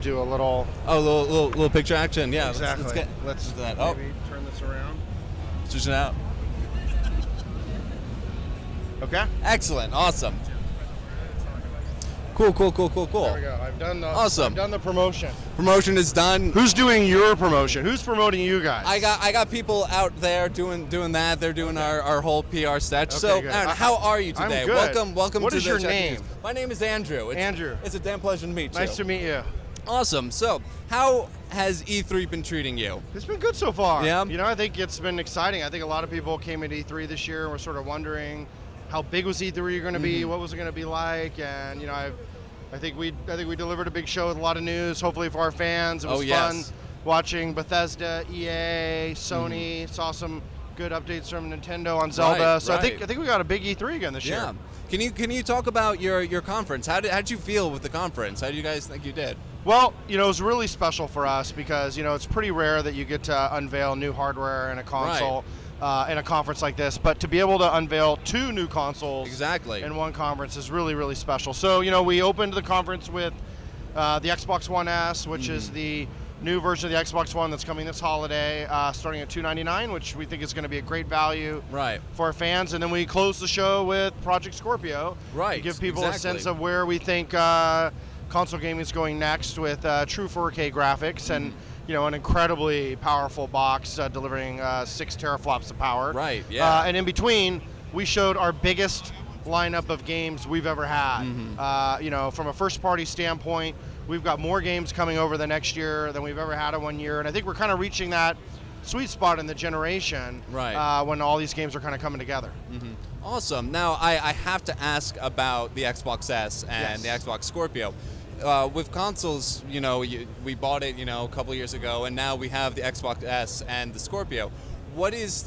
Do a little. Oh, little picture action. Yeah, Exactly. Let's do that. Maybe turn this around. Switch it out. Okay. Excellent. Awesome. Cool. There we go. I've done the promotion. Promotion is done. Who's doing your promotion? Who's promoting you guys? I got people out there doing that. They're doing our whole PR sketch. Okay, so, good. Aaron, how are you today? I'm good. Welcome What to is the your Shacknews. name? My name is Andrew. Andrew. It's a damn pleasure to meet you. Nice to meet you. Awesome. So, how has E3 been treating you? It's been good so far. Yeah. You know, I think it's been exciting. I think a lot of people came at E3 this year and were sort of wondering how big was E3 going to be, what was it going to be like, and you know, I think we delivered a big show with a lot of news. Hopefully for our fans, it was fun watching Bethesda, EA, Sony. Saw some good updates from Nintendo on Zelda. I think we got a big E3 again this year. Can you talk about your conference? How did you feel with the conference? How do you guys think you did? Well, you know, it was really special for us because, you know, it's pretty rare that you get to unveil new hardware in a console in a conference like this. But to be able to unveil 2 new consoles in one conference is really, really special. So, you know, we opened the conference with the Xbox One S, which is the new version of the Xbox One that's coming this holiday, starting at $299, which we think is going to be a great value for our fans. And then we closed the show with Project Scorpio to give people a sense of where we think console gaming is going next with true 4K graphics and you know, an incredibly powerful box delivering 6 teraflops of power. And in between, we showed our biggest lineup of games we've ever had. You know, from a first-party standpoint, we've got more games coming over the next year than we've ever had in 1 year, and I think we're kind of reaching that sweet spot in the generation when all these games are kind of coming together. Awesome. Now, I have to ask about the Xbox S and the Xbox Scorpio. With consoles, you know, we bought it, you know, a couple years ago, and now we have the Xbox S and the Scorpio. What is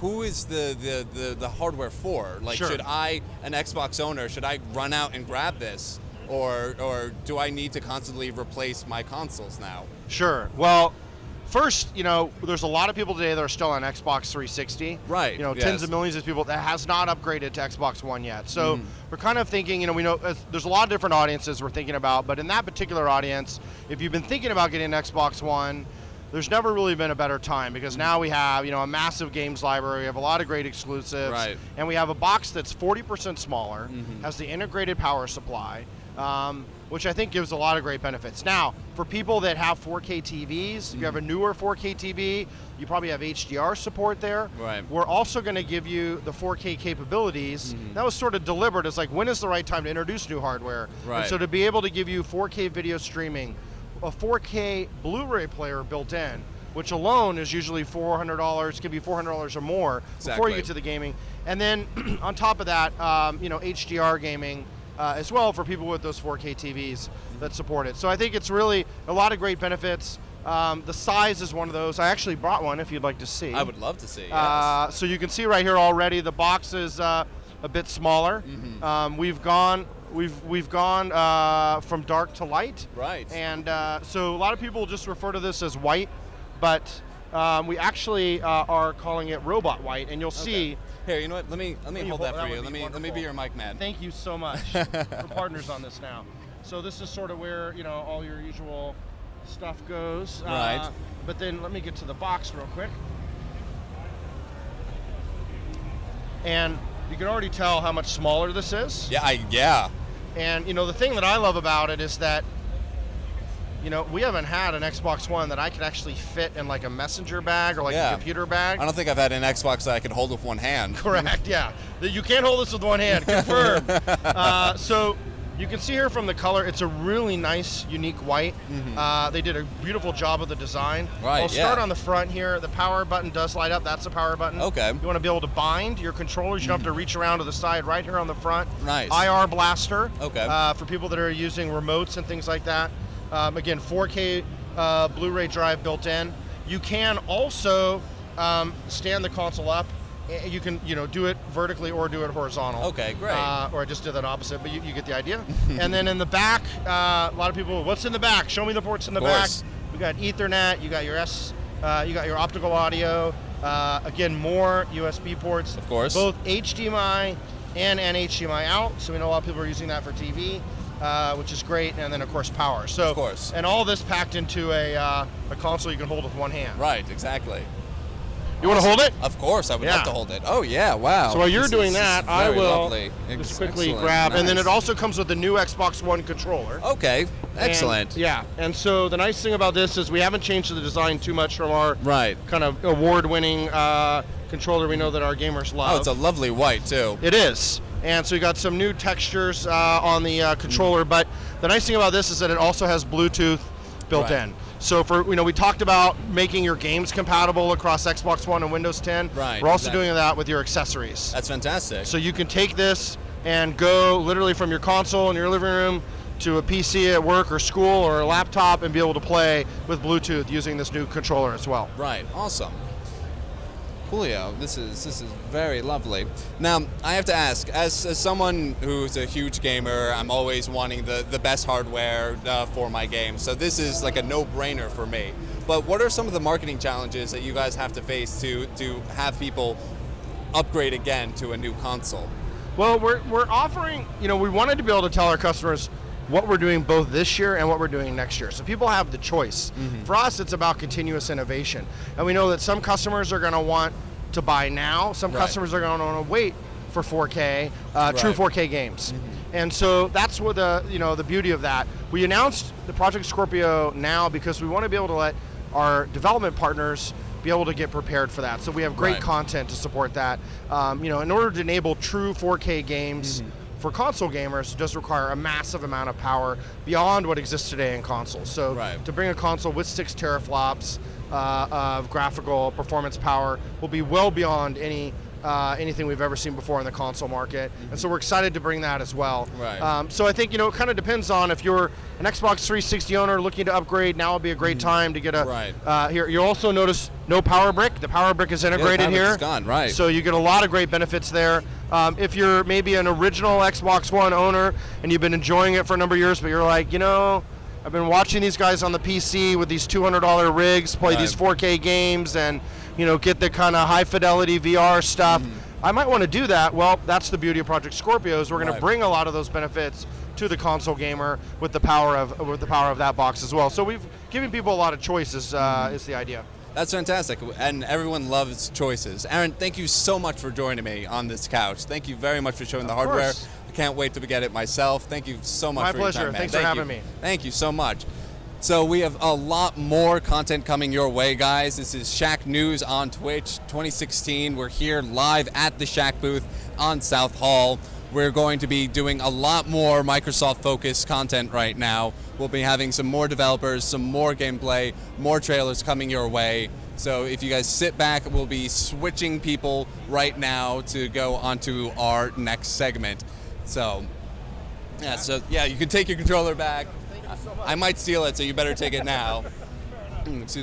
who is the hardware for? Like, should I, an Xbox owner, should I run out and grab this, or do I need to constantly replace my consoles now? Sure. Well, first, you know, there's a lot of people today that are still on Xbox 360. Right. You know, tens of millions of people that has not upgraded to Xbox One yet. So we're kind of thinking, you know, we know there's a lot of different audiences we're thinking about, but in that particular audience, if you've been thinking about getting an Xbox One, there's never really been a better time because now we have, you know, a massive games library, we have a lot of great exclusives, and we have a box that's 40% smaller, has the integrated power supply, which I think gives a lot of great benefits. Now, for people that have 4K TVs, if you have a newer 4K TV, you probably have HDR support there. We're also going to give you the 4K capabilities. That was sort of deliberate. It's like, when is the right time to introduce new hardware? And so to be able to give you 4K video streaming, a 4K Blu-ray player built in, which alone is usually $400, can be $400 or more before you get to the gaming. And then on top of that, you know, HDR gaming, as well for people with those 4K TVs that support it. So I think it's really a lot of great benefits. The size is one of those. I actually brought one if you'd like to see. I would love to see, so you can see right here already the box is a bit smaller. We've gone from dark to light. And so a lot of people just refer to this as white, but we actually are calling it robot white, and you'll see. Here, you know what? Let me hold that for you. Let me be your mic man. Thank you so much. We're partners on this now. So this is sort of where, you know, all your usual stuff goes. But then let me get to the box real quick. And you can already tell how much smaller this is. Yeah. And you know, the thing that I love about it is that, you know, we haven't had an Xbox One that I could actually fit in like a messenger bag or like a computer bag. I don't think I've had an Xbox that I could hold with one hand. Correct, yeah. You can't hold this with one hand, confirmed. So you can see here from the color, it's a really nice, unique white. They did a beautiful job of the design. I'll start on the front here. The power button does light up. That's the power button. You want to be able to bind your controllers. You don't have to reach around to the side right here on the front. IR blaster for people that are using remotes and things like that. Again, 4K Blu-ray drive built in. You can also stand the console up. You can, you know, do it vertically or do it horizontal. Great. Or I just did that opposite, but you get the idea. And then in the back, a lot of people, what's in the back? Show me the ports in the back. We got Ethernet. You got your you got your optical audio. Again, more USB ports. Both HDMI and HDMI out. So we know a lot of people are using that for TV. which is great, and then of course power. So, of course. And all this packed into a console you can hold with one hand. Right, exactly. You want to hold it? Of course, I would love to hold it. Oh yeah, wow. So while you're doing that, I will just quickly grab, nice. and then it also comes with the new Xbox One controller. Okay, excellent. And so the nice thing about this is we haven't changed the design too much from our kind of award-winning controller we know that our gamers love. Oh, it's a lovely white too. It is. And so you got some new textures on the controller, but the nice thing about this is that it also has Bluetooth built in. So for we talked about making your games compatible across Xbox One and Windows 10. Right. We're also doing that with your accessories. That's fantastic. So you can take this and go literally from your console in your living room to a PC at work or school or a laptop and be able to play with Bluetooth using this new controller as well. Right. Awesome. Coolio, this is very lovely. Now, I have to ask, as someone who's a huge gamer, I'm always wanting the best hardware for my games, so this is like a no-brainer for me. But what are some of the marketing challenges that you guys have to face to have people upgrade again to a new console? Well, we're offering, we wanted to be able to tell our customers what we're doing both this year and what we're doing next year. So people have the choice. For us, it's about continuous innovation. And we know that some customers are going to want to buy now. Some customers are going to want to wait for 4K, true 4K games. And so that's what the beauty of that. We announced the Project Scorpio now because we want to be able to let our development partners be able to get prepared for that. So we have great content to support that. In order to enable true 4K games, for console gamers, it does require a massive amount of power beyond what exists today in consoles. So to bring a console with 6 teraflops of graphical performance power will be well beyond anything we've ever seen before in the console market. And so we're excited to bring that as well. So I think, it kind of depends on if you're an Xbox 360 owner looking to upgrade, now would be a great time to get a, here, you'll also notice no power brick. The power brick is integrated here. It's gone, So you get a lot of great benefits there. If you're maybe an original Xbox One owner and you've been enjoying it for a number of years, but you're like, I've been watching these guys on the PC with these $200 rigs play these 4K games and get the kind of high fidelity VR stuff. I might want to do that. Well, that's the beauty of Project Scorpio is we're going to bring a lot of those benefits to the console gamer with the power of that box as well. So we've given people a lot of choices. Is the idea. That's fantastic, and everyone loves choices. Aaron, thank you so much for joining me on this couch. Thank you very much for showing the hardware. I can't wait to get it myself. Thank you so much for your time, man. My pleasure. Thanks for having me. Thank you so much. So we have a lot more content coming your way, guys. This is Shacknews on Twitch 2016. We're here live at the Shack booth on South Hall. We're going to be doing a lot more Microsoft-focused content right now. We'll be having some more developers, some more gameplay, more trailers coming your way. So if you guys sit back, we'll be switching people right now to go onto our next segment. So, you can take your controller back. I might steal it, so you better take it now. Excuse